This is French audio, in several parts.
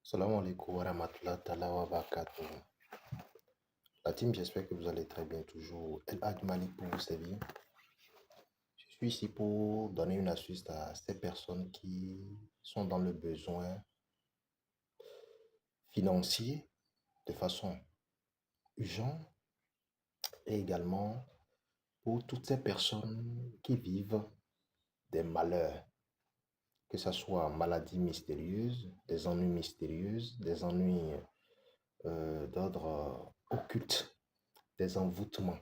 Salam alaikum wa rahmatullahi ta'ala wa barakatuh. La team, j'espère que vous allez très bien toujours. El Hadj Malik pour vous servir. Je suis ici pour donner une astuce à ces personnes qui sont dans le besoin financier de façon urgente et également pour toutes ces personnes qui vivent des malheurs, que ce soit maladies mystérieuses, des ennuis d'ordre occulte, des envoûtements.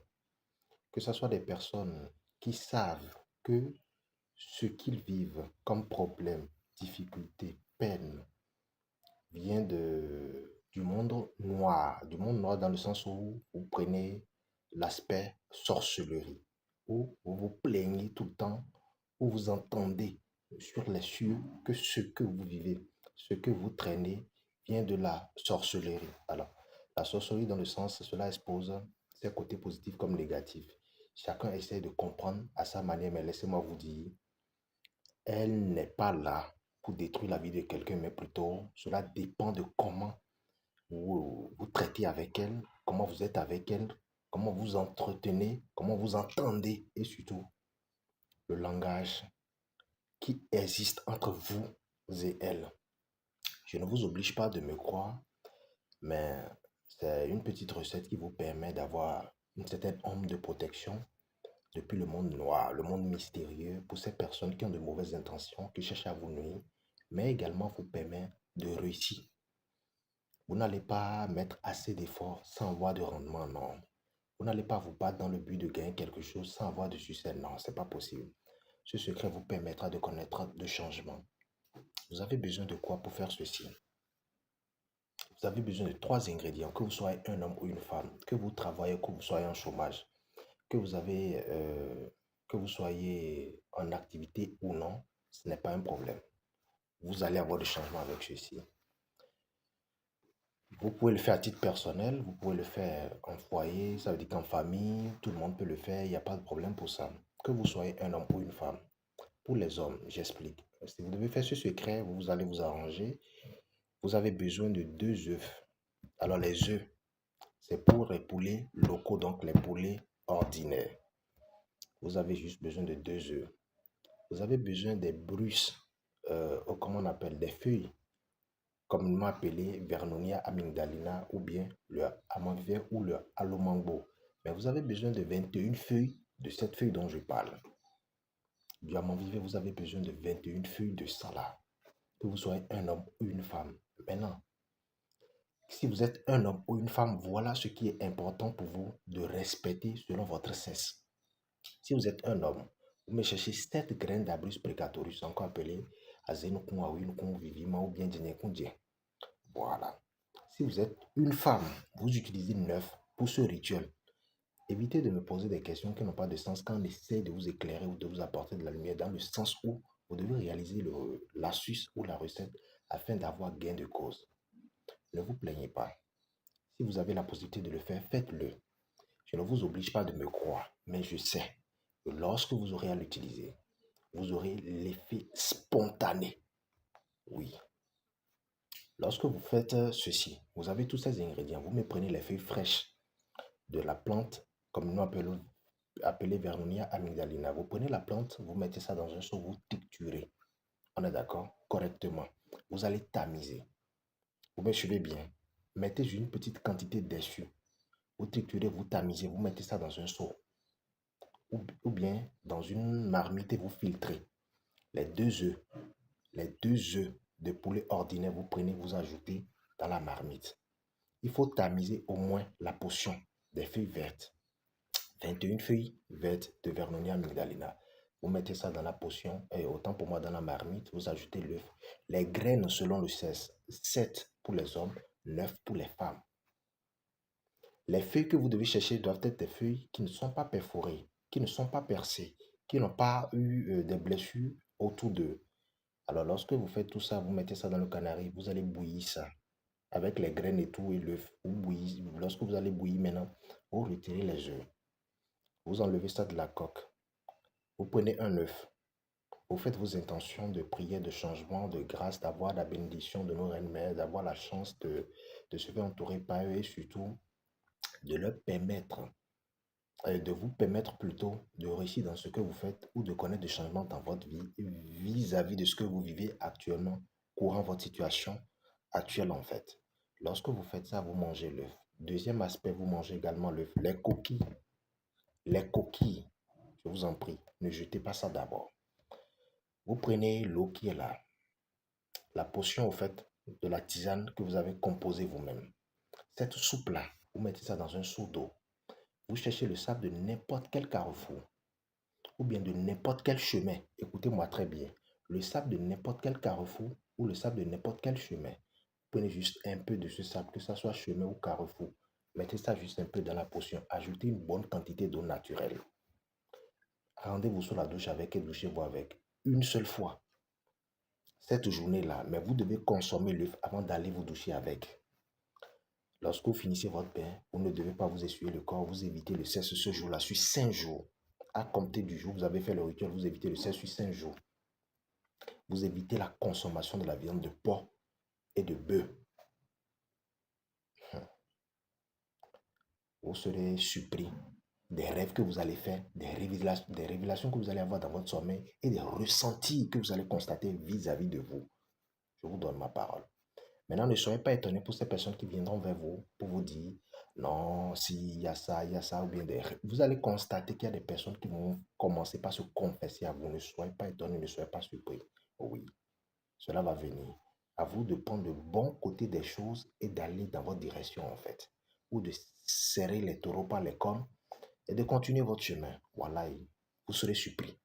Que ce soit des personnes qui savent que ce qu'ils vivent comme problème, difficulté, peine, vient du monde noir dans le sens où vous prenez l'aspect sorcellerie, où vous vous plaignez tout le temps, où vous entendez sur les cieux que ce que vous vivez, ce que vous traînez vient de la sorcellerie. Alors, la sorcellerie dans le sens, cela expose ses côtés positifs comme négatifs. Chacun essaie de comprendre à sa manière, mais laissez-moi vous dire, elle n'est pas là pour détruire la vie de quelqu'un, mais plutôt cela dépend de comment vous traitez avec elle, comment vous êtes avec elle, comment vous entretenez, comment vous entendez et surtout le langage qui existe entre vous et elle. Je ne vous oblige pas de me croire, mais c'est une petite recette qui vous permet d'avoir une certaine ombre de protection depuis le monde noir, le monde mystérieux, pour ces personnes qui ont de mauvaises intentions, qui cherchent à vous nuire, mais également vous permet de réussir. Vous n'allez pas mettre assez d'efforts sans avoir de rendement, non. Vous n'allez pas vous battre dans le but de gagner quelque chose sans avoir de succès, non, c'est pas possible. Ce secret vous permettra de connaître de changements. Vous avez besoin de quoi pour faire ceci? Vous avez besoin de trois ingrédients, que vous soyez un homme ou une femme, que vous travaillez, que vous soyez en chômage, que vous avez, que vous soyez en activité ou non, ce n'est pas un problème. Vous allez avoir des changements avec ceci. Vous pouvez le faire à titre personnel, vous pouvez le faire en foyer, ça veut dire qu'en famille, tout le monde peut le faire, il n'y a pas de problème pour ça. Que vous soyez un homme ou une femme. Pour les hommes, j'explique. Si vous devez faire ce secret, vous allez vous arranger. Vous avez besoin de deux œufs. Alors les œufs, c'est pour les poulets locaux, donc les poulets ordinaires. Vous avez juste besoin de deux œufs. Vous avez besoin des brusses, comment on appelle, des feuilles, communément appelées Vernonia amygdalina ou bien le amande ou le alomango. Mais vous avez besoin de 21 feuilles de cette feuille dont je parle. Du amande vous avez besoin de 21 feuilles de ça, que vous soyez un homme ou une femme. Maintenant, si vous êtes un homme ou une femme, voilà ce qui est important pour vous de respecter selon votre sexe. Si vous êtes un homme, vous me cherchez 7 graines d'Abrus precatorus, encore appelé Azenokun Awinokun Vivima ou bien Djenekundien. Voilà. Si vous êtes une femme, vous utilisez 9 pour ce rituel. Évitez de me poser des questions qui n'ont pas de sens quand on essaie de vous éclairer ou de vous apporter de la lumière dans le sens où vous devez réaliser l'astuce ou la recette afin d'avoir gain de cause. Ne vous plaignez pas. Si vous avez la possibilité de le faire, faites-le. Je ne vous oblige pas de me croire, mais je sais que lorsque vous aurez à l'utiliser, vous aurez l'effet spontané. Oui. Lorsque vous faites ceci, vous avez tous ces ingrédients. Vous me prenez les feuilles fraîches de la plante, comme nous appelée Vernonia amygdalina. Vous prenez la plante, vous mettez ça dans un seau, vous triturez. On est d'accord? Correctement. Vous allez tamiser. Vous me suivez bien. Mettez une petite quantité dessus. Vous triturez, vous tamisez, vous mettez ça dans un seau. Ou bien dans une marmite et vous filtrez. Les deux œufs, les deux œufs de poulet ordinaire, vous prenez, vous ajoutez dans la marmite. Il faut tamiser au moins la portion des feuilles vertes. 21 feuilles vertes de Vernonia amygdalina. Vous mettez ça dans la potion, et autant pour moi dans la marmite, vous ajoutez l'œuf. Les graines selon le sexe, 7 pour les hommes, 9 pour les femmes. Les feuilles que vous devez chercher doivent être des feuilles qui ne sont pas perforées, qui ne sont pas percées, qui n'ont pas eu des blessures autour d'eux. Alors lorsque vous faites tout ça, vous mettez ça dans le canari, vous allez bouillir ça avec les graines et tout et l'œuf. Lorsque vous allez bouillir maintenant, vous retirez les œufs. Vous enlevez ça de la coque. Vous prenez un œuf. Vous faites vos intentions de prière, de changement, de grâce, d'avoir la bénédiction de nos reines mères, d'avoir la chance de se faire entourer par eux et surtout de leur permettre, de vous permettre plutôt de réussir dans ce que vous faites ou de connaître des changements dans votre vie vis-à-vis de ce que vous vivez actuellement, courant votre situation actuelle en fait. Lorsque vous faites ça, vous mangez l'œuf. Deuxième aspect, vous mangez également l'œuf. Les coquilles. Les coquilles, je vous en prie, ne jetez pas ça d'abord. Vous prenez l'eau qui est là, la potion au fait de la tisane que vous avez composée vous-même. Cette soupe-là, vous mettez ça dans un seau d'eau. Vous cherchez le sable de n'importe quel carrefour ou bien de n'importe quel chemin. Écoutez-moi très bien. Le sable de n'importe quel carrefour ou le sable de n'importe quel chemin. Prenez juste un peu de ce sable, que ce soit chemin ou carrefour. Mettez ça juste un peu dans la potion. Ajoutez une bonne quantité d'eau naturelle. Rendez-vous sur la douche avec et douchez-vous avec. Une seule fois. Cette journée-là, mais vous devez consommer l'œuf avant d'aller vous doucher avec. Lorsque vous finissez votre bain, vous ne devez pas vous essuyer le corps, vous évitez le cesse ce jour-là sur 5 jours. À compter du jour où vous avez fait le rituel, vous évitez le cesse sur 5 jours. Vous évitez la consommation de la viande de porc et de bœuf. Vous serez surpris des rêves que vous allez faire, des révélations que vous allez avoir dans votre sommeil et des ressentis que vous allez constater vis-à-vis de vous. Je vous donne ma parole. Maintenant, ne soyez pas étonnés pour ces personnes qui viendront vers vous pour vous dire, non, s'il y a ça, il y a ça, ou bien des... Vous allez constater qu'il y a des personnes qui vont commencer par se confesser à vous. Ne soyez pas étonnés, ne soyez pas surpris. Oui, cela va venir. À vous de prendre le bon côté des choses et d'aller dans votre direction, en fait. Ou de serrer les taureaux par les cornes et de continuer votre chemin. Voilà, vous serez surpris.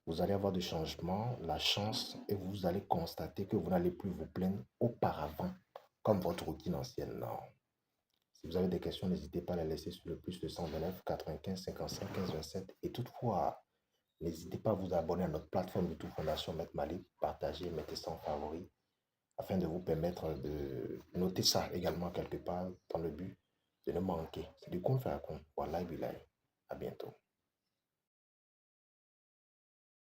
Vous allez avoir des changements, la chance, et vous allez constater que vous n'allez plus vous plaindre auparavant, comme votre routine ancienne. Non. Si vous avez des questions, n'hésitez pas à les laisser sur le plus de 129 95 55 15 27. Et toutefois, n'hésitez pas à vous abonner à notre plateforme YouTube Fondation Maître Malik, partagez, mettez ça en favori, afin de vous permettre de noter ça également quelque part dans le but de ne manquer. C'est du compte fait à compte. Voilà, à bientôt.